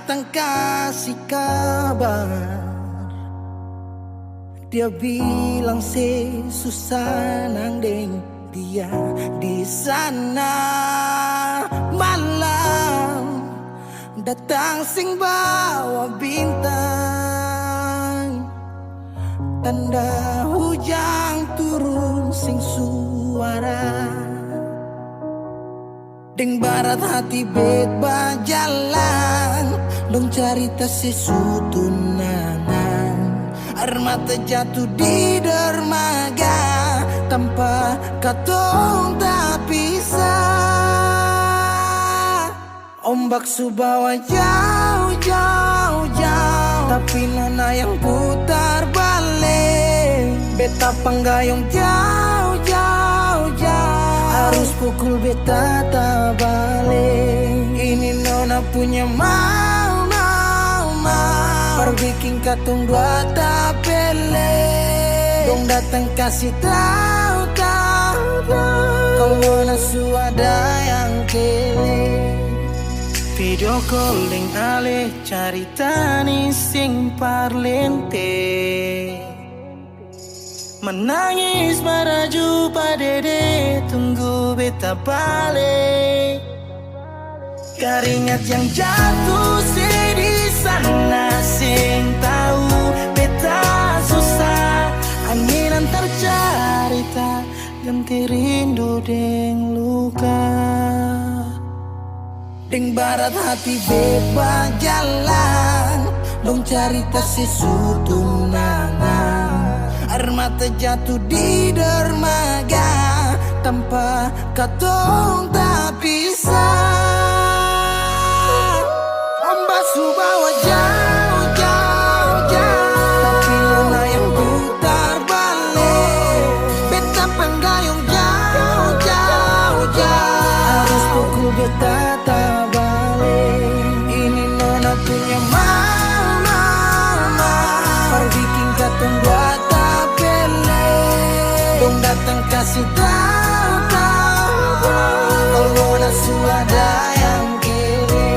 datang kasih kabar. Dia bilang susah nang deng dia di sana. Malam datang sing bawa bintang, tanda hujan turun sing suara. Deng barat hati bet bajalan, dong cerita sesutunangan. Air mata jatuh di dermaga, tanpa katong tak pisah. Ombak subawa jauh, jauh, jauh, tapi nona yang putar balik. Beta panggayong jauh, jauh, jauh, harus pukul beta tak balik. Ini nona punya mau, mau, mau, bikin katong dua tak pele. Dong datang kasih tahu, tahu, tahu, kalau nasu ada yang kele. Video calling ale carita ni sing parlente, menangis maraju padede tunggu beta balik. Keringat yang jatuh di sana sing tahu beta susah. Angin antar carita ganti rindu deng luka. Deng barat hati bebas jalan, dong cerita sesutunangan. Air mata jatuh di dermaga, tanpa katong tak pisah. Ombak subawa jauh, jauh, jauh, tapi nona yang putar balik. Beta panggayung jauh, jauh, jauh, harus pukul beta tak balik. Ini nona punya mau, mau, mau, bikin katong dua tak pele. Dong datang kasih tahu, tahu, kalau nasu ada yang kere.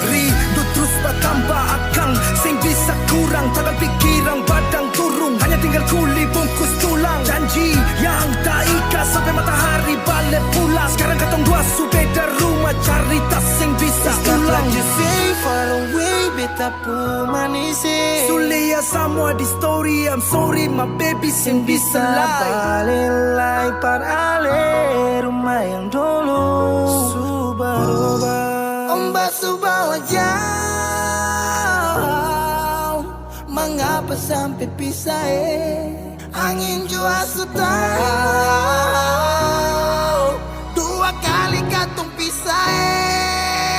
Rindu terus bertambah akang, sing bisa kurang, takkan pikiran badang turung, hanya tinggal kuli bungkus tulang. Janji yang tak ikat sampai matahari balik pula. Sekarang katong dua su beda rumah, cari tas sing bisa ulang. You say far away, beta pu manise. Sulia semua di story, I'm sorry my baby sing bisa Balilai par ale rumah yang dulu Subaroba. Ombak subawa jauh, mengapa sampai pisah angin jua tahu. Dua kali katong pisah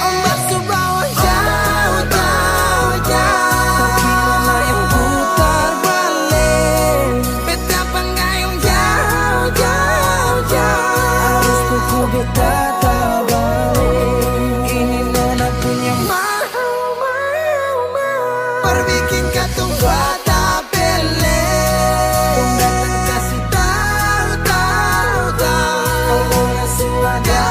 ombak subawa jauh, jauh, jauh, tapi nona yang putar balik. Beta panggayung jauh, jauh, jauh, harus pukul beta tak balik. Ini nona punya mau, mau, mau, perbikin katong dua tak pele. Dong datang kasih tahu, tahu, tahu, kalau nasu ada